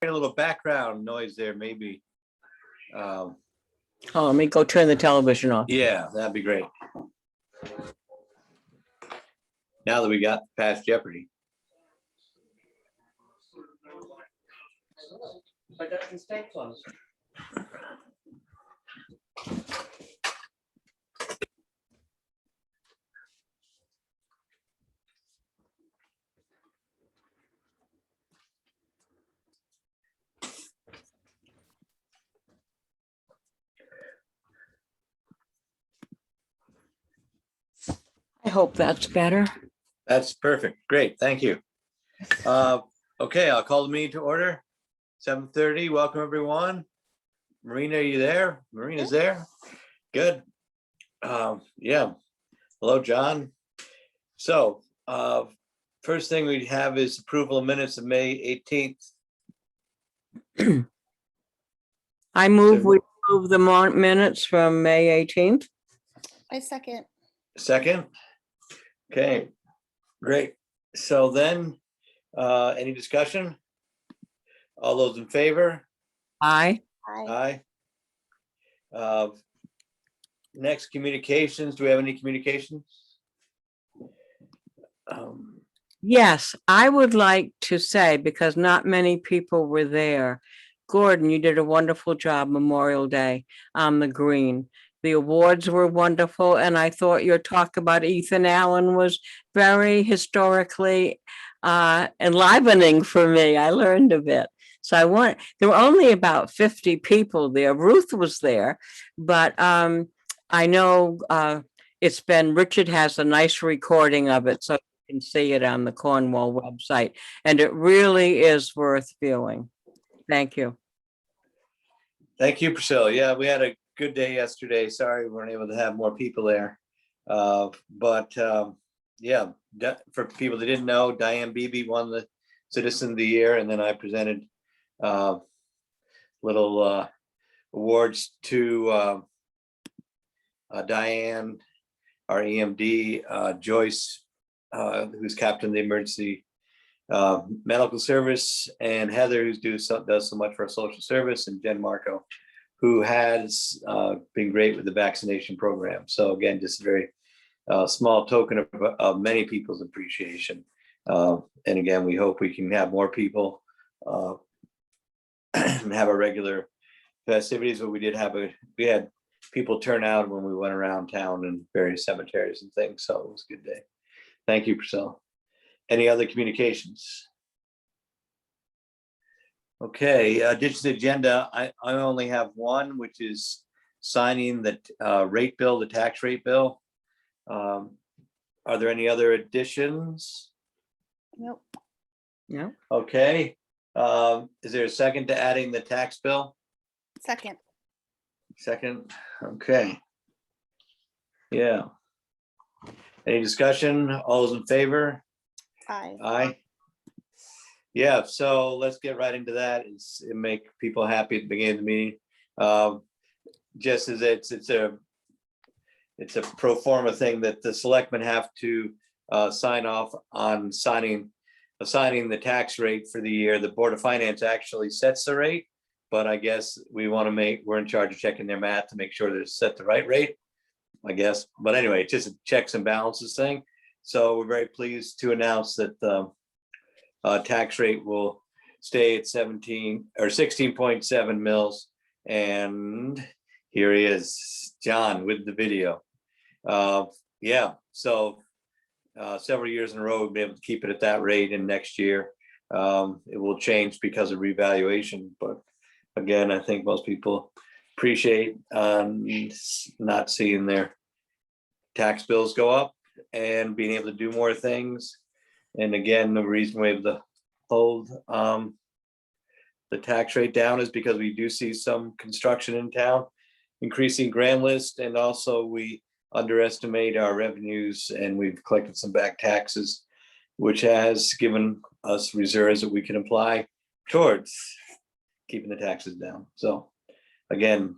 A little background noise there, maybe. Oh, let me go turn the television off. Yeah, that'd be great. Now that we got past Jeopardy. I hope that's better. That's perfect. Great. Thank you. Okay, I'll call the meeting to order. 7:30. Welcome, everyone. Marina, are you there? Marina's there. Good. Yeah. Hello, John. So first thing we have is approval of minutes of May 18th. I move we approve the minutes from May 18th. I second. Second. Okay, great. So then, any discussion? All those in favor? Aye. Aye. Aye. Next, communications. Do we have any communications? Yes, I would like to say, because not many people were there, Gordon, you did a wonderful job Memorial Day on the green. The awards were wonderful, and I thought your talk about Ethan Allen was very historically enlivening for me. I learned a bit. So there were only about 50 people there. Ruth was there, but I know Richard has a nice recording of it, so you can see it on the Cornwall website, and it really is worth viewing. Thank you. Thank you, Priscilla. Yeah, we had a good day yesterday. Sorry we weren't able to have more people there. But yeah, for people that didn't know, Diane Beebe won the Citizen of the Year, and then I presented little awards to Diane, our EMD, Joyce, who's captain of the emergency medical service, and Heather, who does so much for our social service, and Jen Marco, who has been great with the vaccination program. So again, just a very small token of many people's appreciation. And again, we hope we can have more people and have a regular festivities, but we had people turn out when we went around town in various cemeteries and things. So it was a good day. Thank you, Priscilla. Any other communications? Okay, digital agenda. I only have one, which is signing the rate bill, the tax rate bill. Are there any other additions? Nope. No. Okay. Is there a second to adding the tax bill? Second. Second. Okay. Yeah. Any discussion? All those in favor? Aye. Aye. Yeah, so let's get right into that. It make people happy at the beginning of the meeting. Just as it's a pro forma thing that the selectmen have to sign off on assigning the tax rate for the year. The Board of Finance actually sets the rate, but I guess we're in charge of checking their math to make sure they're set the right rate, I guess. But anyway, it's just a checks and balances thing. So we're very pleased to announce that the tax rate will stay at 17 or 16.7 mils. And here he is, John, with the video. Yeah, so several years in a row, we'll be able to keep it at that rate, and next year it will change because of revaluation. But again, I think most people appreciate not seeing their tax bills go up and being able to do more things. And again, the reason we're able to hold the tax rate down is because we do see some construction in town, increasing grand list, and also we underestimate our revenues, and we've collected some back taxes, which has given us reserves that we can apply towards keeping the taxes down. So again,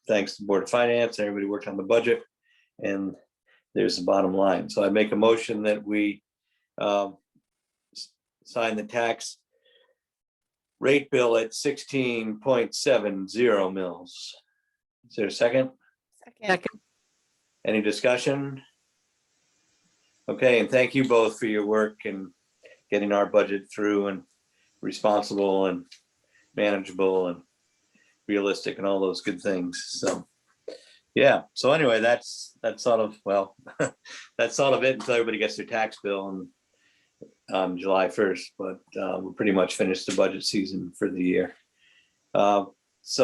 thanks to the Board of Finance, everybody worked on the budget, and there's the bottom line. So I make a motion that we sign the tax rate bill at 16.70 mils. Is there a second? Second. Any discussion? Okay, and thank you both for your work and getting our budget through and responsible and manageable and realistic and all those good things. So, yeah. So anyway, that's sort of, well, that's sort of it until everybody gets their tax bill on July 1st. But we're pretty much finished the budget season for the year. So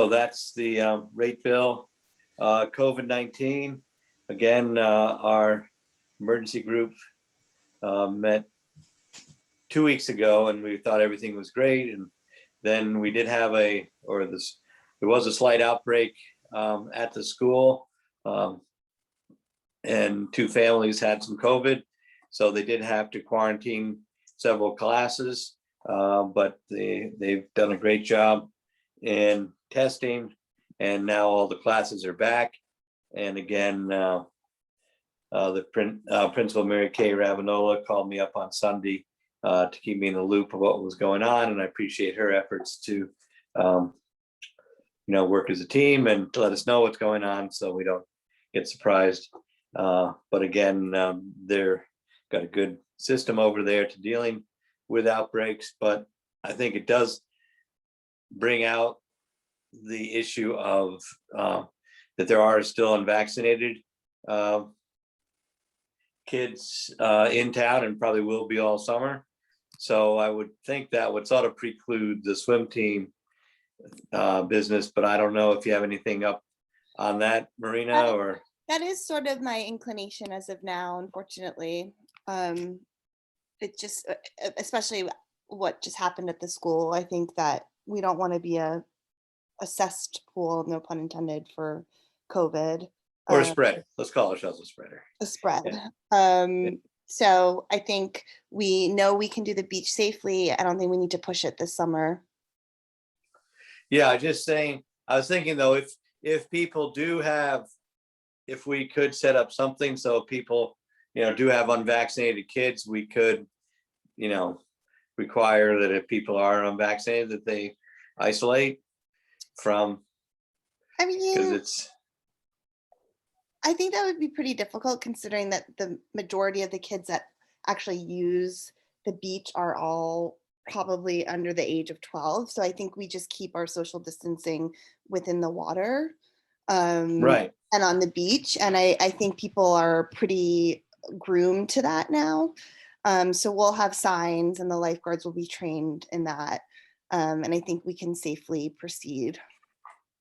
that's the rate bill. COVID-19. Again, our emergency group met 2 weeks ago, and we thought everything was great. And then we did have there was a slight outbreak at the school, and 2 families had some COVID, so they did have to quarantine several classes. But they've done a great job in testing, and now all the classes are back. And again, the principal, Mary Kay Ravinola, called me up on Sunday to keep me in the loop of what was going on, and I appreciate her efforts to work as a team and to let us know what's going on so we don't get surprised. But again, they're got a good system over there to dealing with outbreaks, but I think it does bring out the issue of that there are still unvaccinated kids in town, and probably will be all summer. So I would think that would sort of preclude the swim team business, but I don't know if you have anything up on that, Marina, or. That is sort of my inclination as of now, unfortunately. It just, especially what just happened at the school, I think that we don't want to be a cesspool, no pun intended, for COVID. Or a spreader. Let's call ourselves a spreader. A spread. Yeah. So I think we know we can do the beach safely. I don't think we need to push it this summer. Yeah, just saying, I was thinking though, if people do have, if we could set up something so people, do have unvaccinated kids, we could, require that if people are unvaccinated, that they isolate from, I because I think that would be pretty difficult, considering that the majority of the kids that actually use the beach are all probably under the age of 12. So I think we just keep our social distancing within the water, right. and on the beach. And I think people are pretty groomed to that now. So we'll have signs, and the lifeguards will be trained in that. And I think we can safely proceed.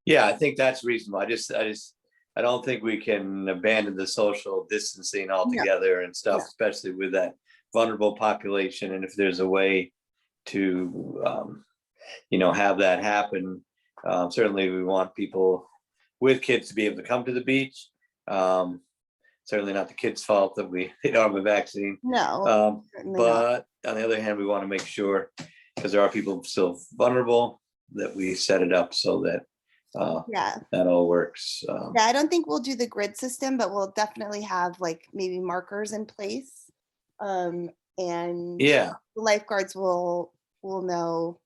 Yeah, I think that's reasonable. I don't think we can abandon the social distancing altogether and stuff, especially with that vulnerable population. And if there's a way to, have that happen, certainly we want people with kids to be able to come to the beach. Certainly not the kids' fault that they don't have a vaccine. No, but on the other hand, we want to make sure, because there are people still vulnerable, that we set it up so that that all works. I don't think we'll do the grid system, but we'll definitely have maybe markers in place. And the lifeguards will know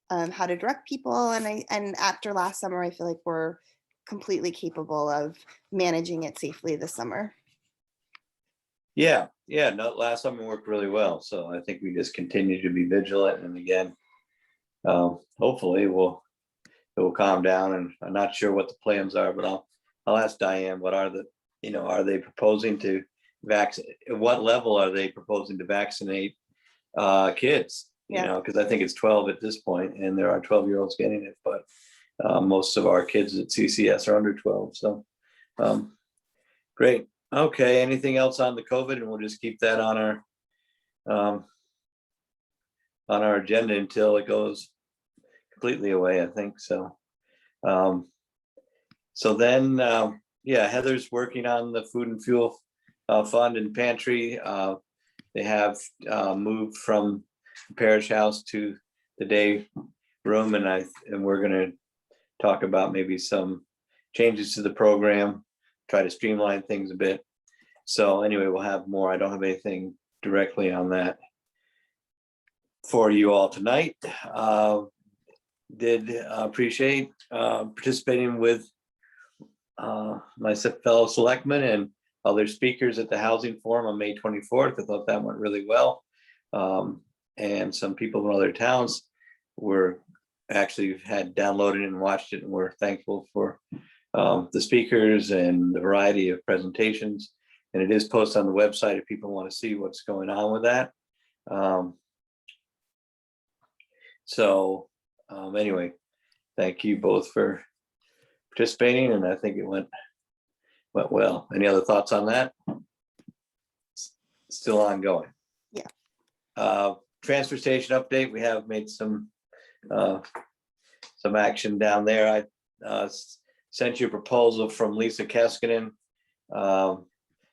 how to direct people. And after last summer, I feel like we're completely capable of managing it safely this summer. No, last summer worked really well. So I think we just continue to be vigilant. And again, hopefully it will calm down. And I'm not sure what the plans are, but I'll ask Diane, what are are they proposing to vaccinate? What level are they proposing to vaccinate kids? Because I think it's 12 at this point, and there are 12-year-olds getting it, but most of our kids at CCS are under 12. So great. Okay, anything else on the COVID? And we'll just keep that on our agenda until it goes completely away, I think. So then Heather's working on the food and fuel fund and pantry. They have moved from the parish house to the day room, and we're going to talk about maybe some changes to the program, try to streamline things a bit. So anyway, we'll have more. I don't have anything directly on that for you all tonight. did appreciate participating with my fellow selectmen and other speakers at the housing forum on May 24th. I thought that went really well. And some people from other towns were actually had downloaded and watched it, and we're thankful for the speakers and the variety of presentations. And it is posted on the website if people want to see what's going on with that. Anyway, thank you both for participating, and I think it went well. Any other thoughts on that? Still ongoing. Yeah. Transfer station update. We have made some action down there. I sent you a proposal from Lisa Keskinen.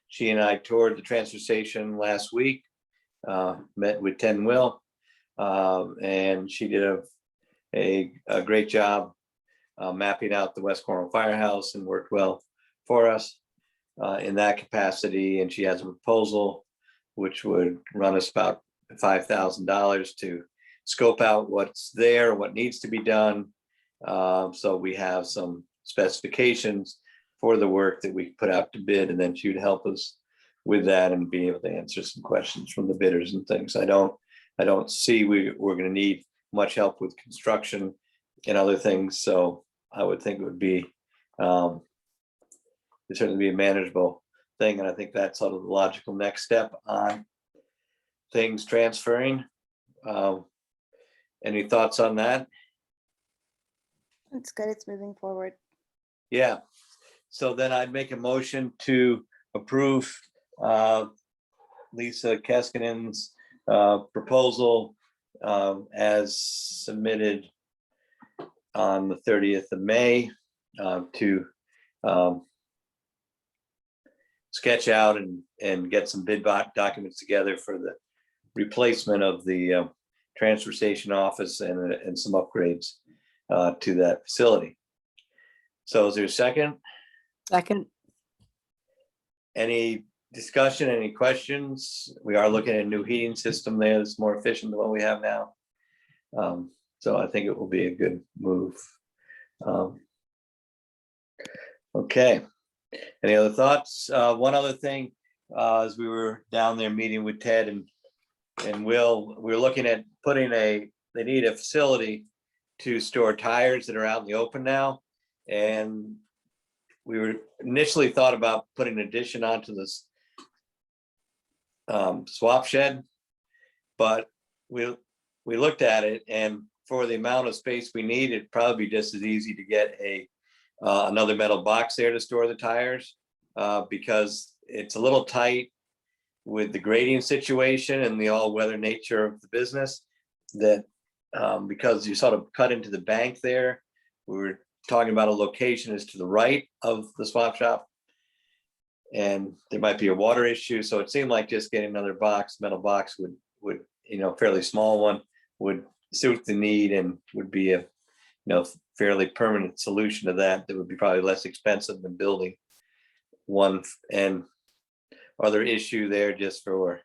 She and I toured the transfer station last week, met with 10 Will, and she did a great job mapping out the West Cornwall Firehouse and worked well for us in that capacity. And she has a proposal which would run us about $5,000 to scope out what's there, what needs to be done. So we have some specifications for the work that we put out to bid, and then she would help us with that and be able to answer some questions from the bidders and things. I don't see we're going to need much help with construction and other things. So I would think it would be it'd certainly be a manageable thing. And I think that's sort of the logical next step on things transferring. Any thoughts on that? It's good. It's moving forward. Yeah. So then I'd make a motion to approve Lisa Keskinen's proposal as submitted on the 30th of May to sketch out and get some bid documents together for the replacement of the transfer station office and some upgrades to that facility. So is there a second? Second. Any discussion, any questions? We are looking at a new heating system there that's more efficient than what we have now. So I think it will be a good move. Okay. Any other thoughts? One other thing, as we were down there meeting with Ted and Will, we were looking at putting they need a facility to store tires that are out in the open now. And we were initially thought about putting an addition onto this swap shed, but we looked at it, and for the amount of space we need, it'd probably be just as easy to get another metal box there to store the tires, because it's a little tight with the grading situation and the all-weather nature of the business, that because you sort of cut into the bank there. We were talking about a location is to the right of the swap shop, and there might be a water issue. So it seemed like just getting another metal box would fairly small one, would suit the need and would be a fairly permanent solution to that. That would be probably less expensive than building one. And other issue there, just for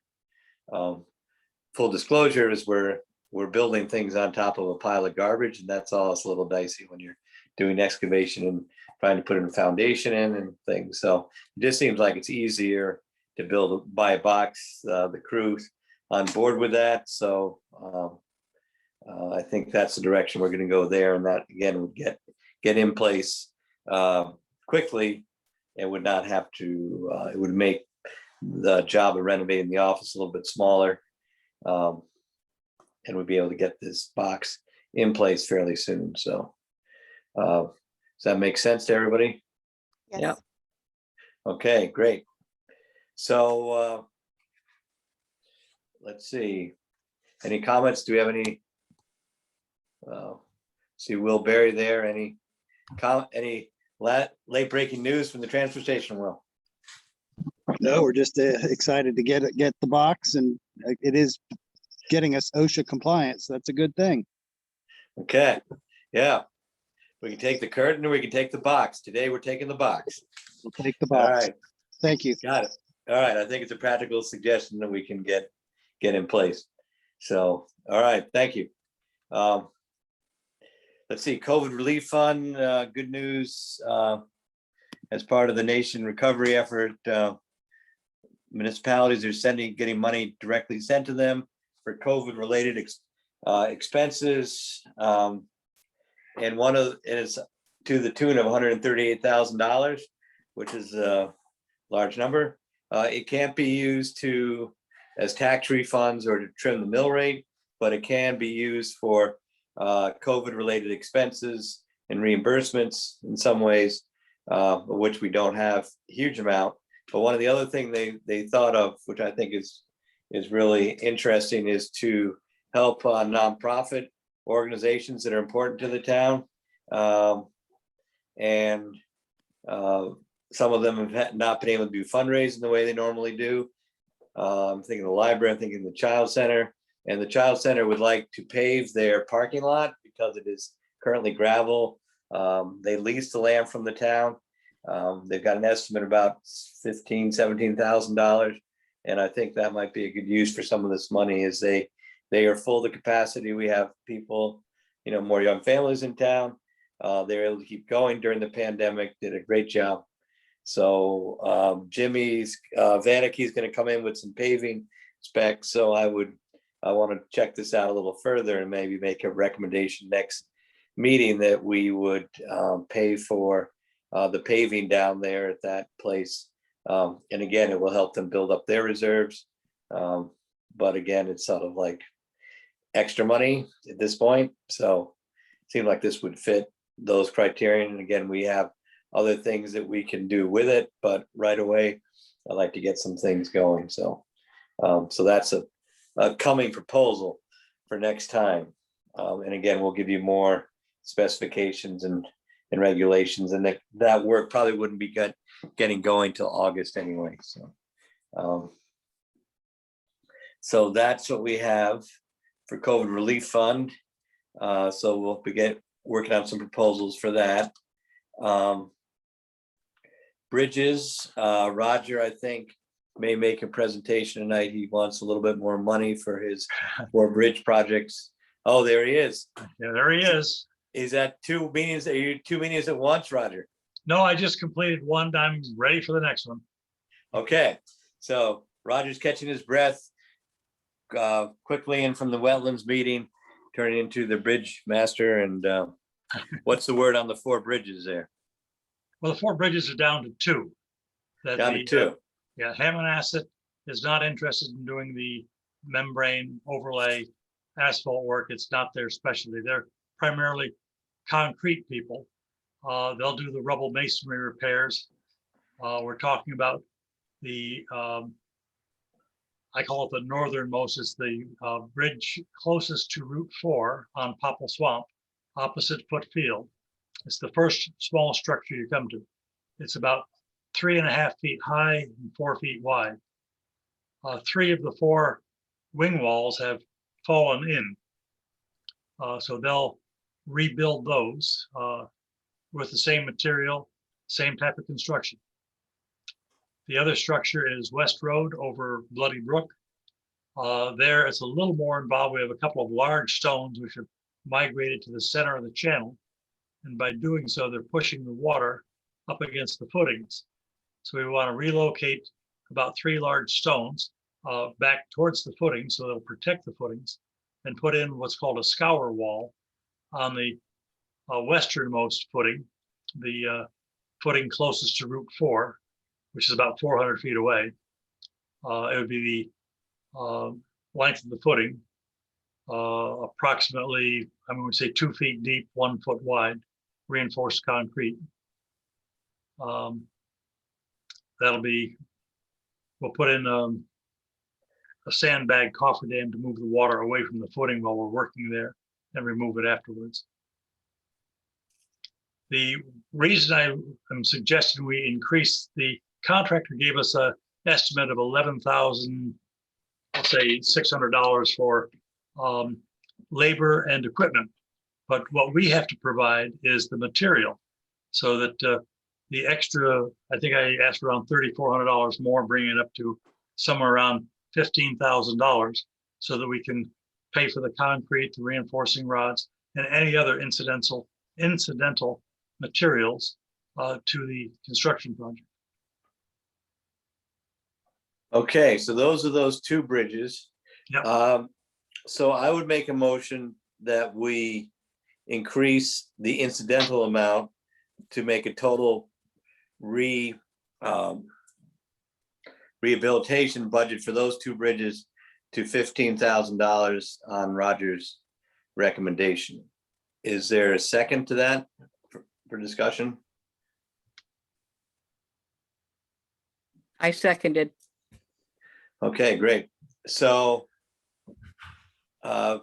full disclosure, is we're building things on top of a pile of garbage, and that's all. It's a little dicey when you're doing excavation and trying to put in a foundation in and things. So it just seems like it's easier to buy a box. The crew's on board with that. So I think that's the direction we're going to go there. And that again would get in place quickly, and would not have to, it would make the job of renovating the office a little bit smaller. And we'd be able to get this box in place fairly soon. So does that make sense to everybody? Yes. Yep. Okay, great. So let's see. Any comments? Do we have any? See Will Berry there. Any late breaking news from the transfer station, Will? No, we're just excited to get the box, and it is getting us OSHA compliance. That's a good thing. Okay, yeah. We can take the curtain or we can take the box. Today we're taking the box. We'll take the All box. right, Thank you. got it. All right, I think it's a practical suggestion that we can get in place. So, all right, thank you. let's see, COVID relief fund, good news. As part of the nation recovery effort, municipalities are getting money directly sent to them for COVID related expenses. And it's to the tune of $138,000, which is a large number. It can't be used as tax refunds or to trim the mill rate, but it can be used for COVID related expenses and reimbursements in some ways, which we don't have a huge amount. But one of the other things they thought of, which I think is really interesting, is to help nonprofit organizations that are important to the town. And some of them have not been able to do fundraising the way they normally do. I'm thinking of the library, I'm thinking the child center, and the child center would like to pave their parking lot because it is currently gravel. They lease the land from the town. They've got an estimate about $17,000. And I think that might be a good use for some of this money, as they are full to capacity. We have people, more young families in town. They're able to keep going during the pandemic, did a great job. So Jimmy's Vanek, he's going to come in with some paving specs. So I want to check this out a little further and maybe make a recommendation next meeting that we would pay for the paving down there at that place. And again, it will help them build up their reserves. But again, it's sort of like extra money at this point. So it seemed like this would fit those criteria. And again, we have other things that we can do with it, but right away, I'd like to get some things going. So that's a coming proposal for next time. And again, we'll give you more specifications and regulations, and that work probably wouldn't be getting going till August anyway. So that's what we have for COVID relief fund. So we'll begin working on some proposals for that. Bridges, Roger, I think, may make a presentation tonight. He wants a little bit more money for his 4 bridge projects. Oh, there he is. Yeah, there he is. Is that 2 meetings? Are you 2 meetings at once, Roger? No, I just completed one. I'm ready for the next one. Okay, so Roger's catching his breath quickly in from the wetlands meeting, turning into the bridge master. And what's the word on the 4 bridges there? Well, the 4 bridges are down to 2. Down to 2. Yeah, Hammonasset is not interested in doing the membrane overlay asphalt work. It's not their specialty. They're primarily concrete people. They'll do the rubble masonry repairs. We're talking about the, I call it the northernmost, it's the bridge closest to Route 4 on Popple Swamp, opposite Foot Field. It's the first small structure you come to. It's about 3.5 feet high and 4 feet wide. 3 of the 4 wing walls have fallen in. So they'll rebuild those with the same material, same type of construction. The other structure is West Road over Bloody Brook. There it's a little more involved. We have a couple of large stones which have migrated to the center of the channel. And by doing so, they're pushing the water up against the footings. So we want to relocate about 3 large stones back towards the footings, so they'll protect the footings, and put in what's called a scour wall on the westernmost footing, the footing closest to Route 4, which is about 400 feet away. It would be the length of the footing, approximately, I mean, we say 2 feet deep, 1 foot wide, reinforced concrete. That'll be, we'll put in a sandbag cofferdam to move the water away from the footing while we're working there and remove it afterwards. The reason I am suggesting we increase, the contractor gave us an estimate of $11,000, I'll say $600 for labor and equipment. But what we have to provide is the material, so that the extra, I think I asked around $3,400 more, bringing it up to somewhere around $15,000, so that we can pay for the concrete, the reinforcing rods, and any other incidental materials to the construction project. Okay, so those are those two bridges. Yep. So I would make a motion that we increase the incidental amount to make a total rehabilitation budget for those two bridges to $15,000 on Roger's recommendation. Is there a second to that for discussion? I seconded. Okay, great. So, I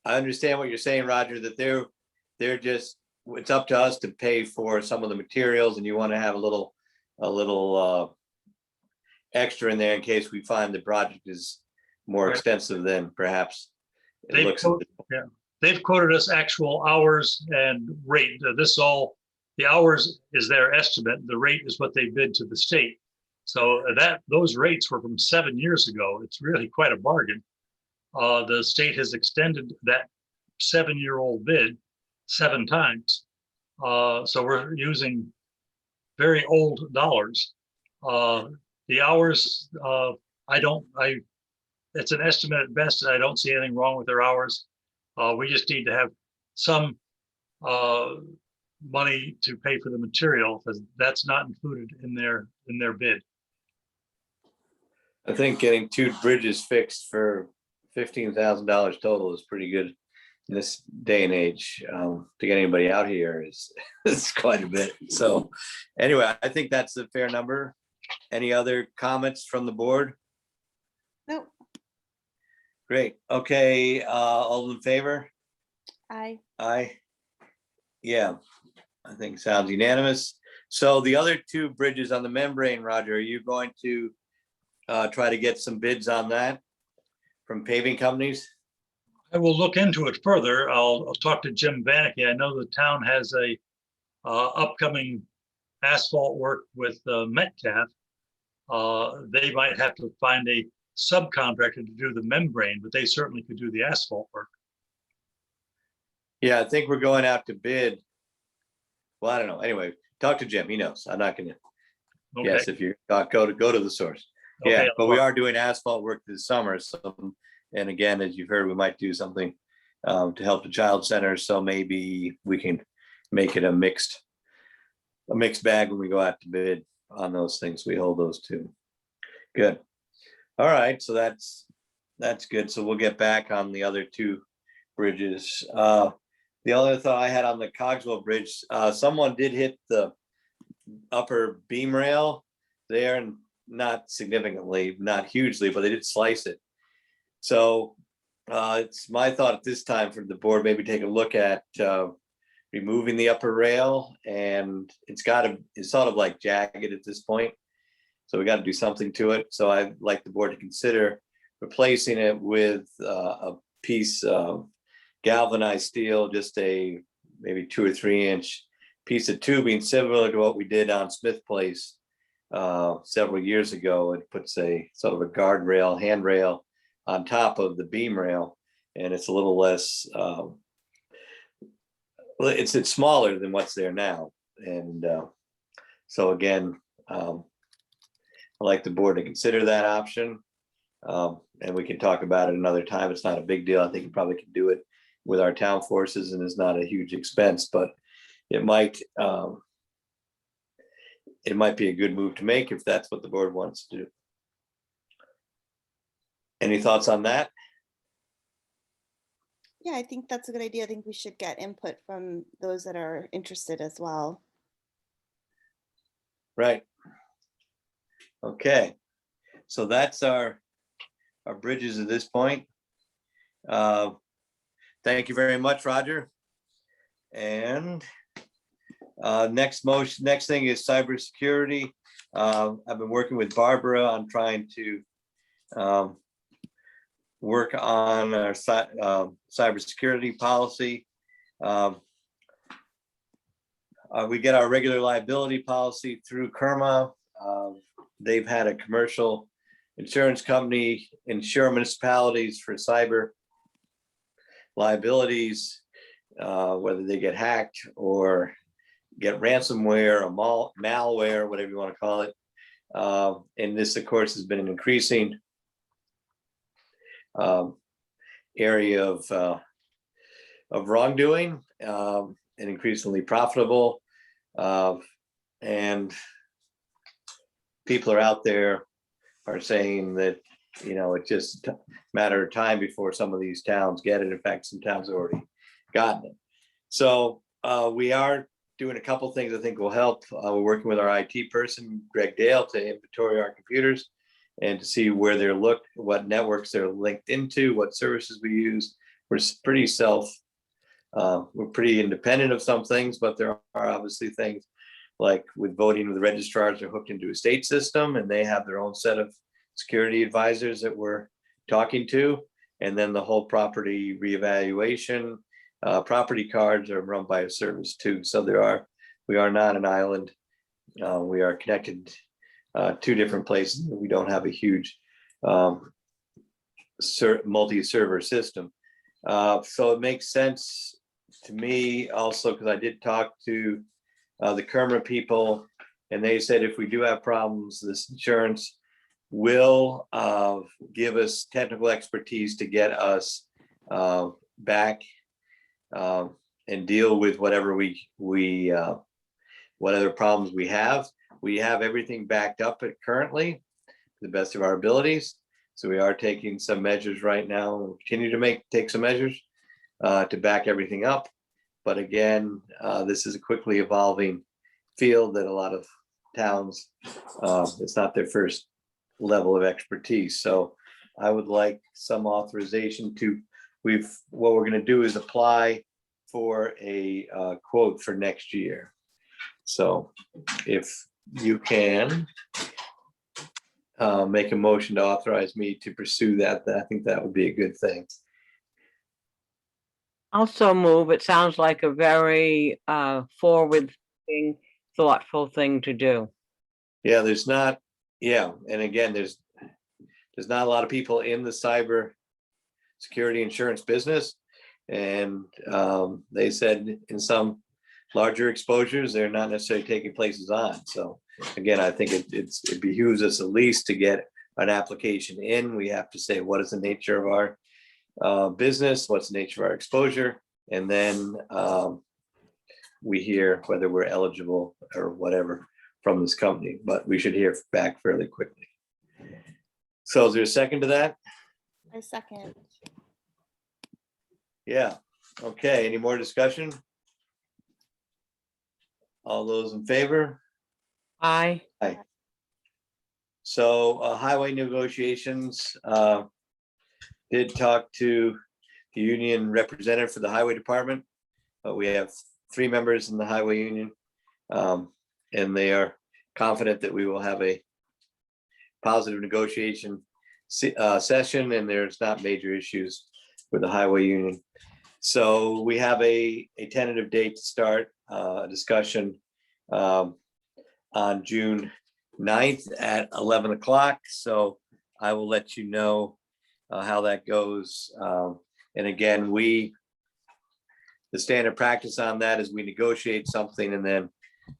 understand what you're saying, Roger, that they're just, it's up to us to pay for some of the materials, and you want to have a little extra in there in case we find the project is more Right. extensive than perhaps it They've looks. They've quoted us actual hours and rate. The hours is their estimate. The rate is what they bid to the state. So those rates were from 7 years ago. It's really quite a bargain. The state has extended that 7-year-old bid 7 times. So we're using very old dollars. The hours, it's an estimate at best, and I don't see anything wrong with their hours. We just need to have some money to pay for the material, because that's not included in their bid. I think getting two bridges fixed for $15,000 total is pretty good in this day and age. To get anybody out here is quite a bit. So anyway, I think that's a fair number. Any other comments from the board? Nope. Great. Okay, all in favor? Aye. Aye. Yeah, I think sounds unanimous. So the other two bridges on the membrane, Roger, are you going to try to get some bids on that from paving companies? I will look into it further. I'll talk to Jim Vannicky. I know the town has a upcoming asphalt work with Metcalf. They might have to find a subcontractor to do the membrane, but they certainly could do the asphalt work. Yeah, I think we're going out to bid. Well, I don't know. Anyway, talk to Jim. He knows. I'm not gonna. Okay. Yes, if you go to the source. Yeah, Okay, but we are doing asphalt work this summer. So, and again, as you've heard, we might do something to help the child center. So maybe we can make it a mixed bag when we go out to bid on those things. We hold those two. Good. All right, so that's good. So we'll get back on the other two bridges. The other thought I had on the Cogswell Bridge, someone did hit the upper beam rail there, and not significantly, not hugely, but they did slice it. So it's my thought at this time for the board, maybe take a look at removing the upper rail, and it's sort of like jagged at this point. So we got to do something to it. So I'd like the board to consider replacing it with a piece of galvanized steel, just a maybe 2 or 3 inch piece of tubing, similar to what we did on Smith Place several years ago. It puts a sort of a guardrail, handrail on top of the beam rail, and it's a little less, it's smaller than what's there now. And so again, I'd like the board to consider that option. And we can talk about it another time. It's not a big deal. I think you probably can do it with our town forces, and it's not a huge expense, but it might be a good move to make if that's what the board wants to do. Any thoughts on that? Yeah, I think that's a good idea. I think we should get input from those that are interested as well. Right. Okay. So that's our bridges at this point. Thank you very much, Roger. And next thing is cybersecurity. I've been working with Barbara on trying to work on our cybersecurity policy. We get our regular liability policy through KERMA. They've had a commercial insurance company insure municipalities for cyber. liabilities, whether they get hacked or get ransomware or malware, whatever you want to call it. And this, of course, has been an increasing area of wrongdoing, and increasingly profitable. And people are out there are saying that, it's just a matter of time before some of these towns get it. In fact, some towns have already gotten it. So we are doing a couple things I think will help. We're working with our IT person, Greg Dale, to inventory our computers and to see where they're looked, what networks they're linked into, what services we use. We're pretty we're pretty independent of some things, but there are obviously things like with voting, the registrars are hooked into a state system and they have their own set of security advisors that we're talking to. And then the whole property reevaluation, property cards are run by a service too. So we are not an island. We are connected two different places. We don't have a huge multi-server system. So it makes sense to me also, because I did talk to the Kerma people, and they said if we do have problems, this insurance will give us technical expertise to get us back and deal with whatever whatever problems we have. We have everything backed up currently to the best of our abilities. So we are taking some measures right now. We'll continue to take some measures to back everything up. But again, this is a quickly evolving field that a lot of towns, it's not their first level of expertise. So I would like some authorization what we're going to do is apply for a quote for next year. So if you can make a motion to authorize me to pursue that, I think that would be a good thing. Also move. It sounds like a very forward-thinking, thoughtful thing to do. Yeah, and again, there's not a lot of people in the cyber security insurance business. And they said in some larger exposures, they're not necessarily taking places on. So again, I think it behooves us at least to get an application in. We have to say, what is the nature of our business? What's the nature of our exposure? And then we hear whether we're eligible or whatever from this company, but we should hear back fairly quickly. So is there a second to that? I second. Yeah. Okay. Any more discussion? All those in favor? Aye. So highway negotiations, did talk to the union representative for the highway department. We have 3 members in the highway union, and they are confident that we will have a positive negotiation session, and there's not major issues with the highway union. So we have a tentative date to start a discussion on June 9th at 11 o'clock. So I will let you know how that goes. And again, the standard practice on that is we negotiate something and then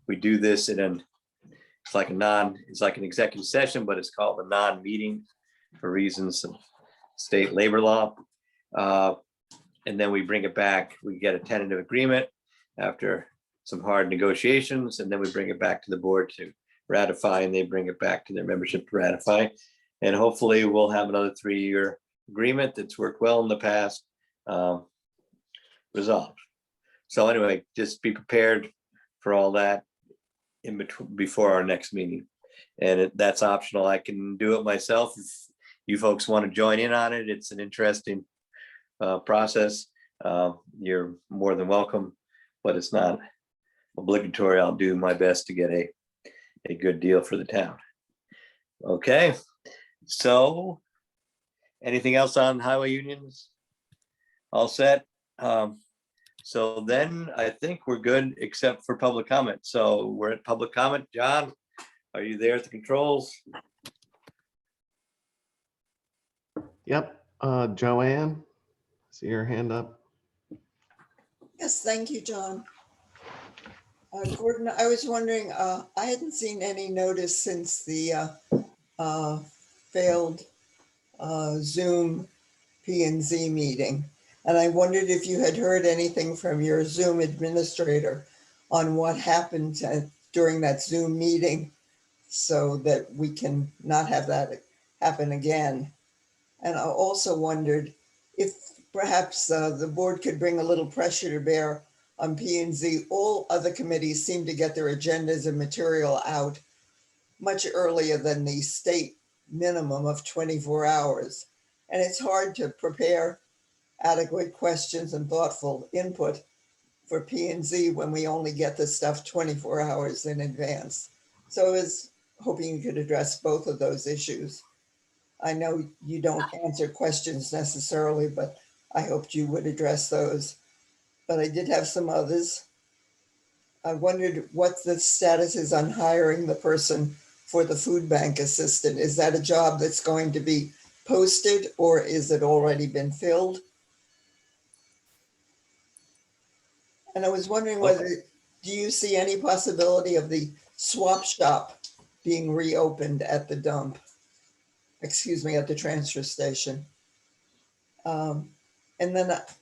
we do this it's like an executive session, but it's called a non-meeting for reasons of state labor law. And then we bring it back, we get a tentative agreement after some hard negotiations, and then we bring it back to the board to ratify, and they bring it back to their membership to ratify. And hopefully we'll have another 3-year agreement that's worked well in the past resolved. So anyway, just be prepared for all that before our next meeting. And that's optional. I can do it myself if you folks want to join in on it. It's an interesting process. You're more than welcome, but it's not obligatory. I'll do my best to get a good deal for the town. Okay, so anything else on highway unions? All set. So then I think we're good except for public comment. So we're at public comment. John, are you there at the controls? Yep, Joanne, see your hand up. Yes, thank you, John. Gordon, I was wondering, I hadn't seen any notice since the failed Zoom P and Z meeting. And I wondered if you had heard anything from your Zoom administrator on what happened during that Zoom meeting so that we can not have that happen again. And I also wondered if perhaps the board could bring a little pressure to bear on P and Z. All other committees seem to get their agendas and material out much earlier than the state minimum of 24 hours. And it's hard to prepare adequate questions and thoughtful input for P and Z when we only get the stuff 24 hours in advance. So I was hoping you could address both of those issues. I know you don't answer questions necessarily, but I hoped you would address those. But I did have some others. I wondered what the status is on hiring the person for the food bank assistant. Is that a job that's going to be posted or is it already been filled? And I was wondering whether, do you see any possibility of the swap shop being reopened at the dump? Excuse me, at the transfer station. And then at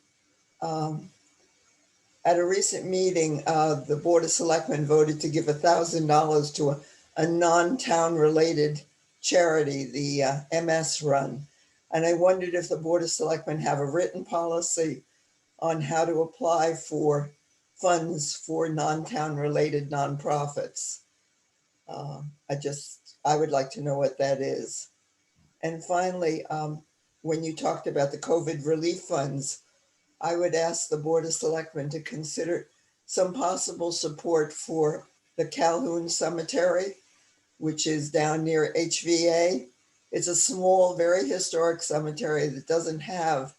a recent meeting, the Board of Selectmen voted to give $1,000 to a non-town related charity, the MS Run. And I wondered if the Board of Selectmen have a written policy on how to apply for funds for non-town related nonprofits. I would like to know what that is. And finally, when you talked about the COVID relief funds, I would ask the Board of Selectmen to consider some possible support for the Calhoun Cemetery, which is down near HVA. It's a small, very historic cemetery that doesn't have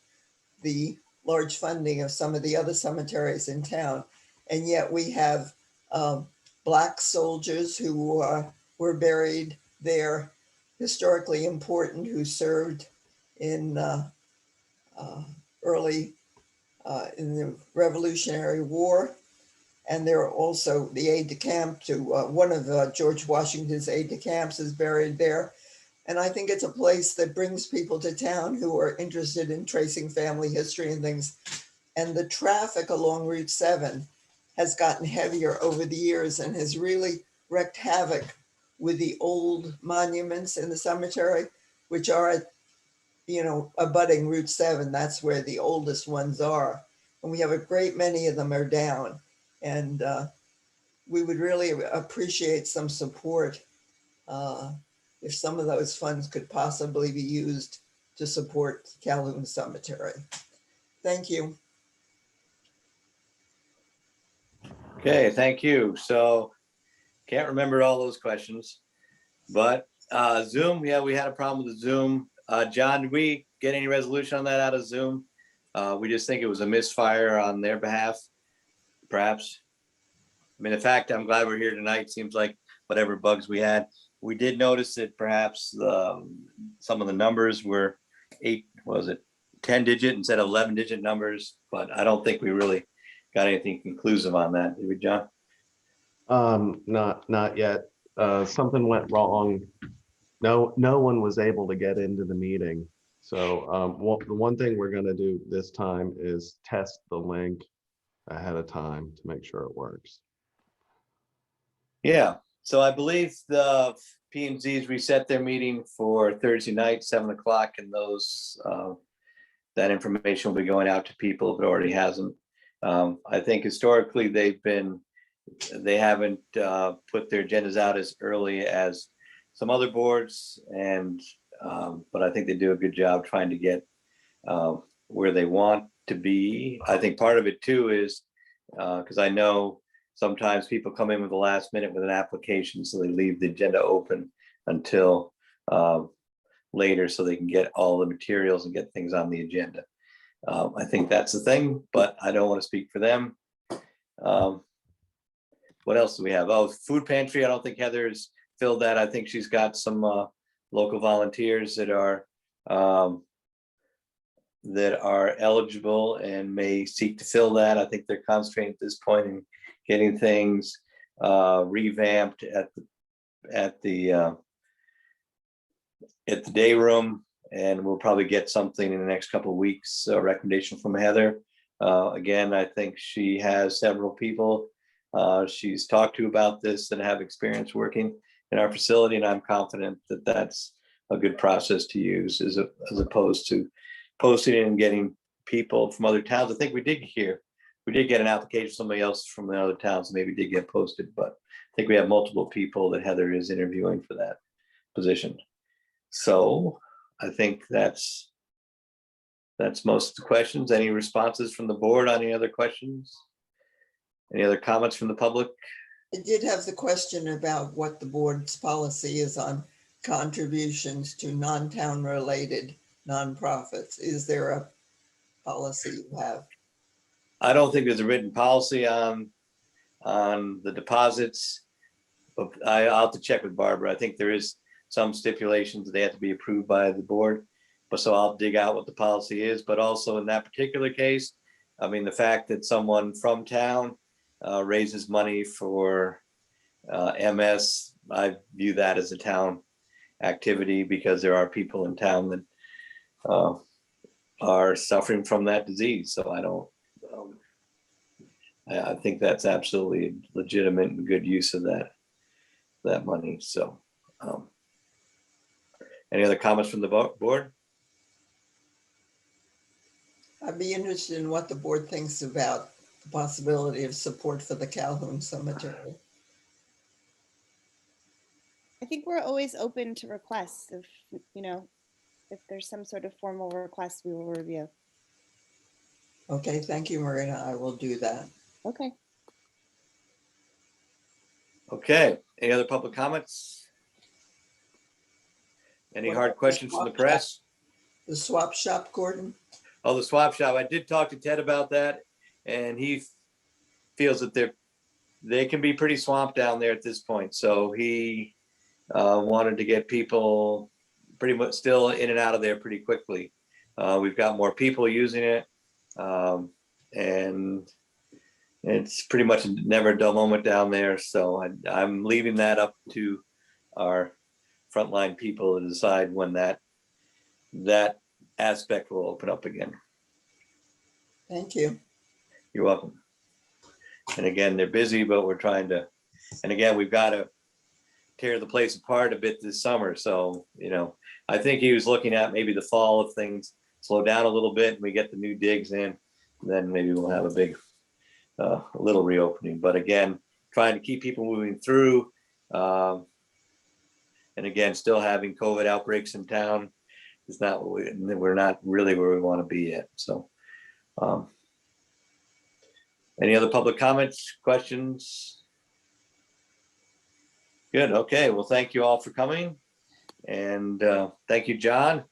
the large funding of some of the other cemeteries in town. And yet we have Black soldiers who were buried there, historically important, who served in early in the Revolutionary War. And there are also the aide-de-camp to one of George Washington's aide-de-camps is buried there. And I think it's a place that brings people to town who are interested in tracing family history and things. And the traffic along Route 7 has gotten heavier over the years and has really wreaked havoc with the old monuments in the cemetery, which are, abutting Route 7. That's where the oldest ones are. And we have a great many of them are down. And we would really appreciate some support if some of those funds could possibly be used to support Calhoun Cemetery. Thank you. Okay, thank you. So can't remember all those questions, but Zoom, yeah, we had a problem with the Zoom. John, did we get any resolution on that out of Zoom? We just think it was a misfire on their behalf, perhaps. I mean, in fact, I'm glad we're here tonight. Seems like whatever bugs we had, we did notice that perhaps some of the numbers were 10-digit instead of 11-digit numbers, but I don't think we really got anything conclusive on that. Did we, John? Not yet. Something went wrong. No one was able to get into the meeting. So the one thing we're going to do this time is test the link ahead of time to make sure it works. Yeah. So I believe the P&Z's reset their meeting for Thursday night, 7 o'clock, and those that information will be going out to people if it already hasn't. I think historically they haven't put their agendas out as early as some other boards, and but I think they do a good job trying to get where they want to be. I think part of it too is because I know sometimes people come in with the last minute with an application, so they leave the agenda open until later so they can get all the materials and get things on the agenda. I think that's the thing, but I don't want to speak for them. What else do we have? Oh, food pantry. I don't think Heather's filled that. I think she's got some local volunteers that are that are eligible and may seek to fill that. I think they're concentrating at this point in getting things revamped at the day room, and we'll probably get something in the next couple of weeks, a recommendation from Heather. Again, I think she has several people she's talked to about this and have experience working in our facility, and I'm confident that that's a good process to use as opposed to posting and getting people from other towns. I think we did get an application from somebody else from the other towns, maybe did get posted, but I think we have multiple people that Heather is interviewing for that position. So I think that's most of the questions. Any responses from the board on any other questions? Any other comments from the public? I did have the question about what the board's policy is on contributions to non-town related nonprofits. Is there a policy you have? I don't think there's a written policy on the deposits. But I'll have to check with Barbara. I think there is some stipulations that they have to be approved by the board. But so I'll dig out what the policy is, but also in that particular case, I mean, the fact that someone from town raises money for MS, I view that as a town activity because there are people in town that are suffering from that disease. So I don't, I think that's absolutely legitimate and good use of that money. So any other comments from the board? I'd be interested in what the board thinks about the possibility of support for the Calhoun Cemetery. I think we're always open to requests if, if there's some sort of formal request, we will review. Okay, thank you, Marina. I will do that. Okay. Okay, any other public comments? Any What hard about the questions from the swap press? The swap shop, Gordon? Oh, the swap shop. I did talk to Ted about that, and he feels that they can be pretty swamped down there at this point. So he wanted to get people pretty much still in and out of there pretty quickly. We've got more people using it, and it's pretty much never a dull moment down there. So I'm leaving that up to our frontline people to decide when that aspect will open up again. Thank you. You're welcome. And again, they're busy, but we're trying to, and again, we've got to tear the place apart a bit this summer. So, I think he was looking at maybe the fall if things slow down a little bit and we get the new digs in, then maybe we'll have a big, little reopening. But again, trying to keep people moving through. And again, still having COVID outbreaks in town is not what we're not really where we want to be yet. So, any other public comments, questions? Good. Okay. Well, thank you all for coming. And thank you, John.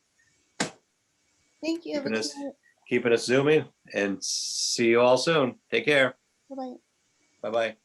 Thank you. Keeping us zooming, and see you all soon. Take care. Bye-bye. Bye-bye.